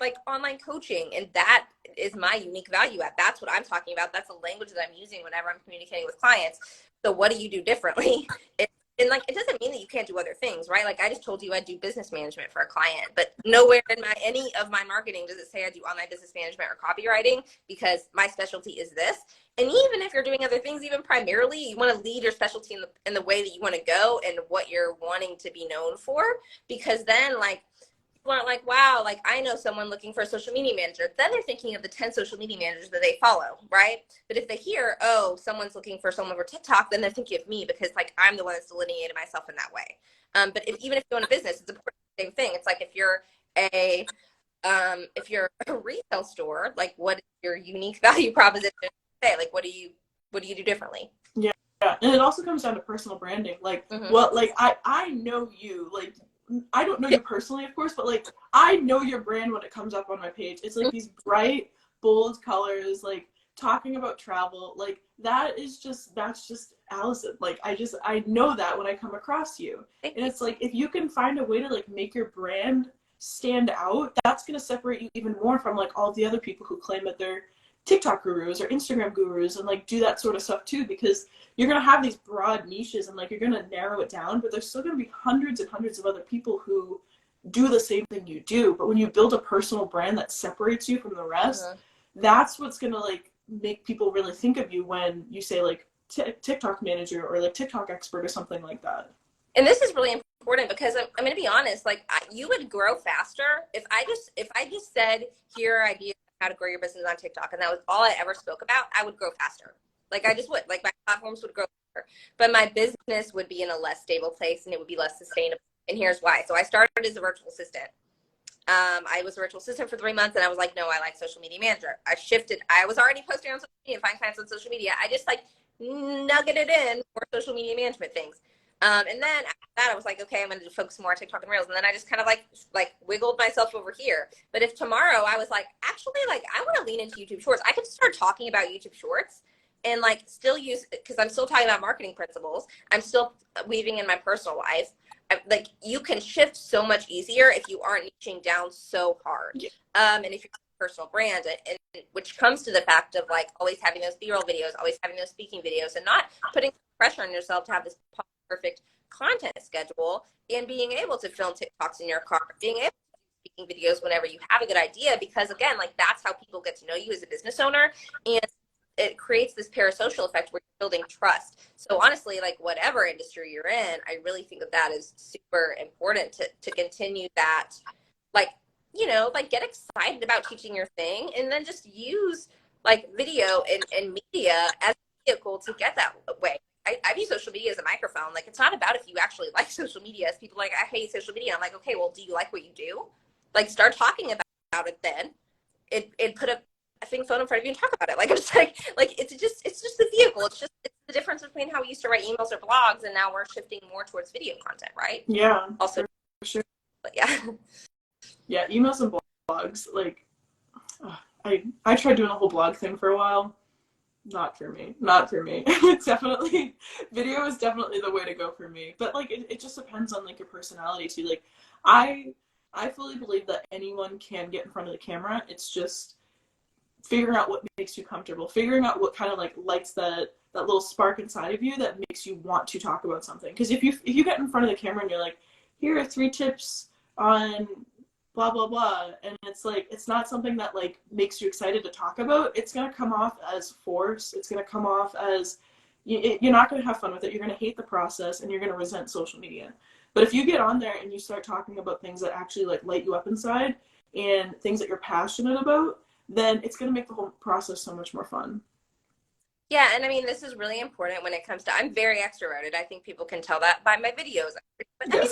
like online coaching, and that is my unique value add. That's what I'm talking about. That's the language that I'm using whenever I'm communicating with clients. So what do you do differently? And like it doesn't mean that you can't do other things, right? Like I just told you I do business management for a client, but nowhere in any of my marketing does it say I do online business management or copywriting, because my specialty is this. And even if you're doing other things, even primarily, you want to lead your specialty in the way that you want to go and what you're wanting to be known for, because then like people aren't like, wow, like I know someone looking for a social media manager. Then they're thinking of the 10 social media managers that they follow, right? But if they hear, oh, someone's looking for someone over TikTok, then they're thinking of me because like I'm the one that's delineated myself in that way. But even if you own a business, it's important, same thing. It's like if you're a retail store, like what is your unique value proposition? Say, like what do you do differently? Yeah. And it also comes down to personal branding. Like, what, like, I know you, like, I don't know you personally, of course, but like, I know your brand when it comes up on my page. It's like these bright, bold colors, like talking about travel. Like, that's just Allison. Like, I know that when I come across you. And it's like, if you can find a way to like make your brand stand out, that's going to separate you even more from like all the other people who claim that they're TikTok gurus or Instagram gurus and like do that sort of stuff too, because you're going to have these broad niches and like you're going to narrow it down, but there's still going to be hundreds and hundreds of other people who do the same thing you do. But when you build a personal brand that separates you from the rest, that's what's going to like make people really think of you when you say like TikTok manager or like TikTok expert or something like that. And this is really important because I'm going to be honest, like you would grow faster if I just said, here are ideas how to grow your business on TikTok, and that was all I ever spoke about, I would grow faster. Like I just would. Like my platforms would grow, but my business would be in a less stable place and it would be less sustainable. And here's why. So I started as a virtual assistant. I was a virtual assistant for 3 months and I was like, no, I like social media manager. I shifted. I was already posting on social media, find clients on social media. I just like nuggeted in for social media management things. And then after that, I was like, okay, I'm going to focus more on TikTok and Reels. And then I just kind of like wiggled myself over here. But if tomorrow I was like, actually, like I want to lean into YouTube Shorts, I could start talking about YouTube Shorts and like still use, because I'm still talking about marketing principles. I'm still weaving in my personal life. Like you can shift so much easier if you aren't niching down so hard. Yeah. And if you're a personal brand, and which comes to the fact of like always having those B-roll videos, always having those speaking videos, and not putting pressure on yourself to have this perfect content schedule, and being able to film TikToks in your car, being able to do speaking videos whenever you have a good idea, because again, like that's how people get to know you as a business owner. And it creates this parasocial effect where you're building trust. So honestly, like whatever industry you're in, I really think that is super important to continue that, like, you know, like get excited about teaching your thing and then just use like video and media as a vehicle to get that way. I view social media as a microphone. Like it's not about if you actually like social media. As people like, I hate social media. I'm like, okay, well, do you like what you do? Like start talking about it then. It put a thing phone in front of you and talk about it. Like I'm just like it's just the vehicle. It's the difference between how we used to write emails or blogs and now we're shifting more towards video content, right? Yeah. Also, for sure. But yeah. Yeah, emails and blogs. Like, I tried doing a whole blog thing for a while. Not for me. It's definitely, video is definitely the way to go for me. But like, it just depends on like your personality too. Like, I fully believe that anyone can get in front of the camera. It's just figuring out what makes you comfortable, figuring out what kind of like lights that little spark inside of you that makes you want to talk about something. Because if you get in front of the camera and you're like, here are 3 tips on blah blah blah, and it's like it's not something that like makes you excited to talk about, it's gonna come off as force. It's gonna come off as you're not gonna have fun with it. You're gonna hate the process and you're gonna resent social media. But if you get on there and you start talking about things that actually like light you up inside and things that you're passionate about, then it's going to make the whole process so much more fun. Yeah, and I mean, this is really important when it comes to, I'm very extroverted. I think people can tell that by my videos. But Yes.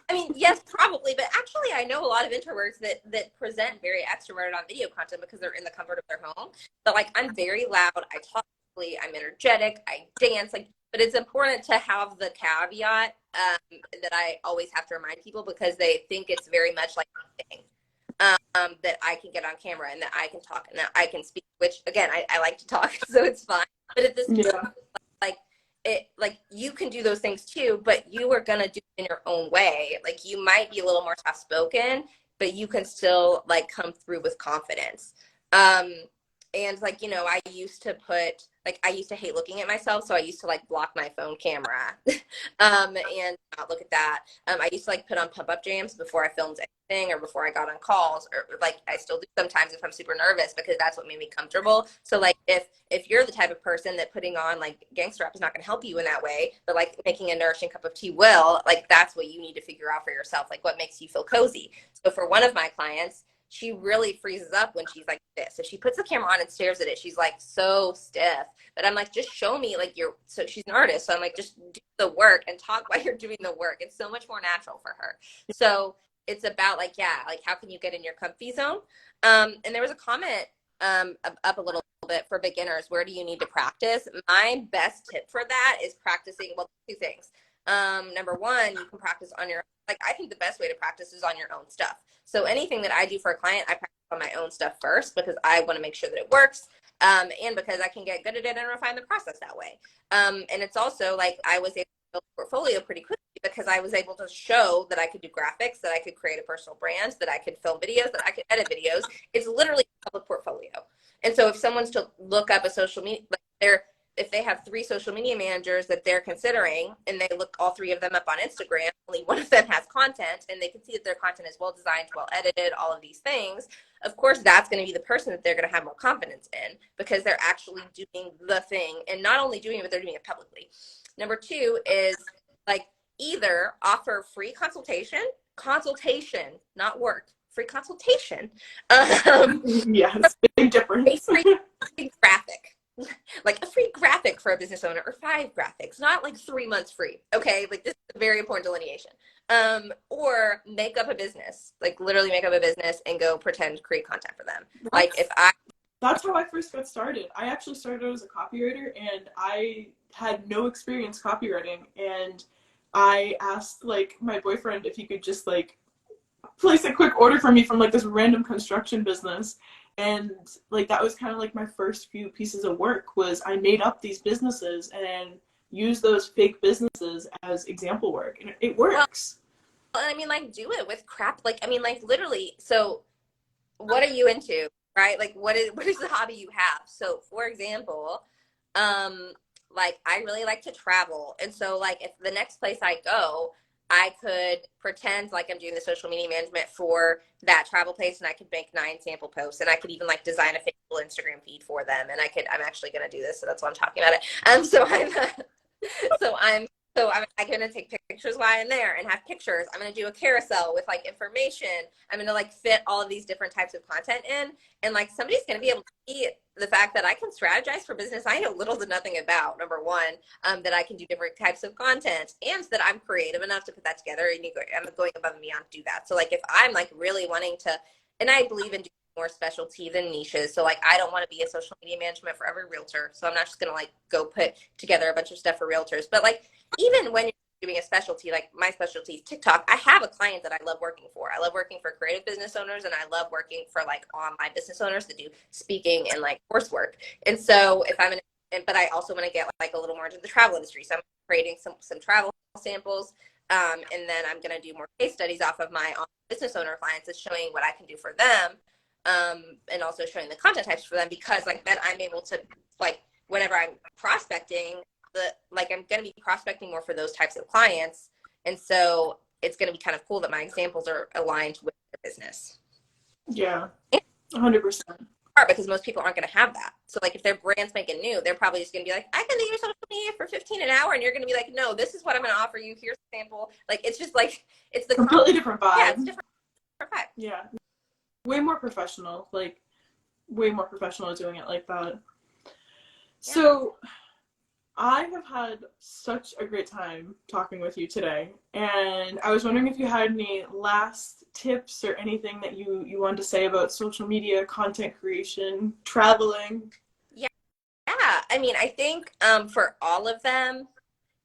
I mean, yes, probably, but actually I know a lot of introverts that present very extroverted on video content because they're in the comfort of their home. But like, I'm very loud, I talk quickly, I'm energetic, I dance, like, but it's important to have the caveat that I always have to remind people because they think it's very much like that I can get on camera and that I can talk and that I can speak, which again, I like to talk, so it's fine. But at this point, like you can do those things too, but you are gonna do it in your own way. Like you might be a little more soft spoken, but you can still like come through with confidence. And like, you know, I used to hate looking at myself. So I used to like block my phone camera and not look at that. I used to like put on pump up jams before I filmed anything or before I got on calls, or like I still do sometimes if I'm super nervous because that's what made me comfortable. So like if you're the type of person that putting on like gangster rap is not going to help you in that way, but like making a nourishing cup of tea will, like that's what you need to figure out for yourself, like what makes you feel cozy. So for one of my clients, she really freezes up when she's like this. If she puts the camera on and stares at it, she's like so stiff. But I'm like, just show me like so she's an artist. So I'm like, just do the work and talk while you're doing the work. It's so much more natural for her. So it's about like, yeah, like how can you get in your comfy zone? And there was a comment up a little bit for beginners. Where do you need to practice? My best tip for that is practicing, well, 2 things. Number one, you can practice on your, like, I think the best way to practice is on your own stuff. So anything that I do for a client, I practice on my own stuff first because I want to make sure that it works. And because I can get good at it and refine the process that way. And it's also like I was able to build a portfolio pretty quickly because I was able to show that I could do graphics, that I could create a personal brand, that I could film videos, that I could edit videos. It's literally a public portfolio. And so if someone's to look up a social media, like if they have 3 social media managers that they're considering and they look all 3 of them up on Instagram, only one of them has content and they can see that their content is well designed, well edited, all of these things. Of course, that's going to be the person that they're going to have more confidence in because they're actually doing the thing and not only doing it, but they're doing it publicly. Number 2 is like either offer free consultation, not work, free consultation. Yes, big difference. A free graphic. like a free graphic for a business owner or 5 graphics, not like 3 months free. Okay. Like this is a very important delineation. Or make up a business, like literally make up a business and go pretend create content for them. Like if I That's how I first got started. I actually started as a copywriter, and I had no experience copywriting. And I asked like my boyfriend if he could just like place a quick order for me from like this random construction business. And like that was kind of like my first few pieces of work was I made up these businesses and used those fake businesses as example work, and it well, works. I mean, like do it with crap. Like I mean, like literally. So what are you into, right? Like what is the hobby you have? So for example, um like I really like to travel, and so like if the next place I go, I could pretend like I'm doing the social media management for that travel place, and I could make 9 sample posts, and I could even like design a faithful Instagram feed for them, and I'm actually going to do this, so that's why I'm talking about it. So I'm so I'm I'm going to take pictures while I'm there and have pictures. I'm going to do a carousel with like information. I'm going to like fit all of these different types of content in. And like somebody's going to be able to see the fact that I can strategize for business I know little to nothing about, number one, that I can do different types of content, and that I'm creative enough to put that together. And I'm going above and beyond to do that. So like if I'm like really wanting to, and I believe in doing more specialty than niches. So like I don't want to be a social media management for every realtor. So I'm not just gonna like go put together a bunch of stuff for realtors. But like even when you're doing a specialty, like my specialty is TikTok, I have a client that I love working for. I love working for creative business owners, and I love working for like online business owners that do speaking and like coursework. And so if I'm but I also want to get like a little more into the travel industry. So I'm creating some travel samples. And then I'm going to do more case studies off of my business owner clients and showing what I can do for them, and also showing the content types for them, because like then I'm able to like whenever I'm prospecting, I'm going to be prospecting more for those types of clients, and so it's going to be kind of cool that my examples are aligned with their business. Yeah, 100%. Because most people aren't going to have that. So like if their brand's making new, they're probably just going to be like, I can do your social media for 15 an hour, and you're going to be like, no, this is what I'm going to offer you. Here's a sample. Like it's just like it's the Completely different vibe. Yeah, it's different vibe. Yeah, way more professional. Like way more professional doing it like that. Yeah. So I have had such a great time talking with you today, and I was wondering if you had any last tips or anything that you wanted to say about social media, content creation, traveling. Yeah, I mean, I think for all of them,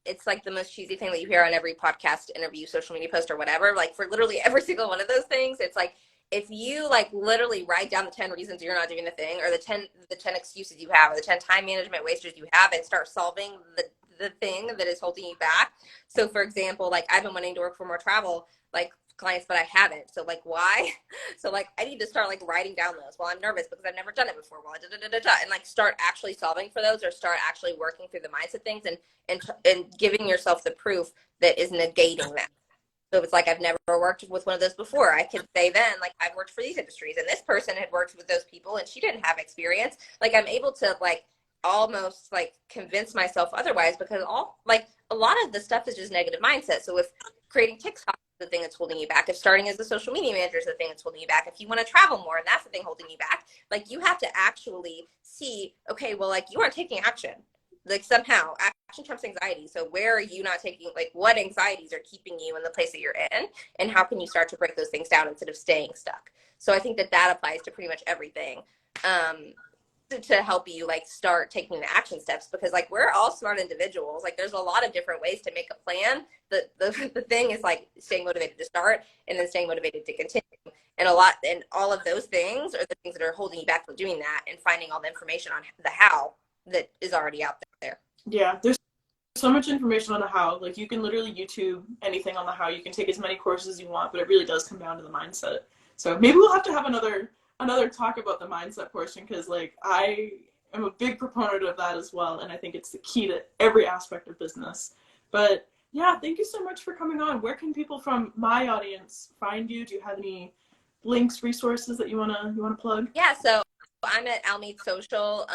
it's like the most cheesy thing that you hear on every podcast, interview, social media post, or whatever. Like for literally every single one of those things, it's like if you like literally write down the 10 reasons you're not doing the thing, or the 10 excuses you have, or the 10 time management wasters you have, and start solving the thing that is holding you back. So for example, like I've been wanting to work for more travel like clients, but I haven't. So like why? So like I need to start like writing down those. Well, I'm nervous because I've never done it before. Well, and like start actually solving for those, or start actually working through the mindset things, and giving yourself the proof that is negating that. So if it's like I've never worked with one of those before, I could say then like I've worked for these industries, and this person had worked with those people and she didn't have experience. Like I'm able to like almost like convince myself otherwise, because all like a lot of the stuff is just negative mindset. So if creating TikTok is the thing that's holding you back, if starting as a social media manager is the thing that's holding you back, if you want to travel more and that's the thing holding you back, like you have to actually see, okay, well, like you aren't taking action. Like somehow action trumps anxiety. So where are you not taking, like what anxieties are keeping you in the place that you're in, and how can you start to break those things down instead of staying stuck? So I think that applies to pretty much everything. To help you like start taking the action steps, because like we're all smart individuals. Like there's a lot of different ways to make a plan. The thing is like staying motivated to start, and then staying motivated to continue. And all of those things are the things that are holding you back from doing that, and finding all the information on the how that is already out there. Yeah, there's so much information on the how. Like you can literally YouTube anything on the how. You can take as many courses as you want, but it really does come down to the mindset. So maybe we'll have to have another talk about the mindset portion, because like I am a big proponent of that as well, and I think it's the key to every aspect of business. But yeah, thank you so much for coming on. Where can people from my audience find you? Do you have any links, resources that you wanna plug? Yeah, so I'm at Almeid Social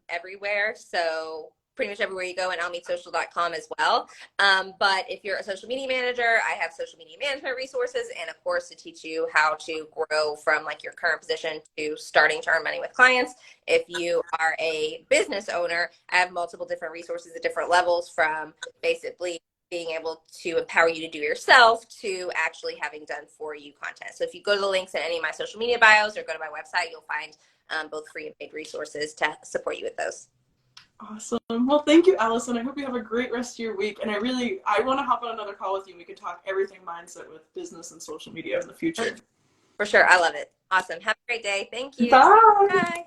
everywhere. So pretty much everywhere you go, and allmeetsocial.com as well. But if you're a social media manager, I have social media management resources and a course to teach you how to grow from like your current position to starting to earn money with clients. If you are a business owner, I have multiple different resources at different levels, from basically being able to empower you to do yourself to actually having done for you content. So if you go to the links in any of my social media bios or go to my website, you'll find both free and paid resources to support you with those. Awesome. Well, thank you, Allison. I hope you have a great rest of your week. And I want to hop on another call with you. We can talk everything mindset with business and social media in the future. For sure. I love it. Awesome. Have a great day. Thank you. Bye. Bye.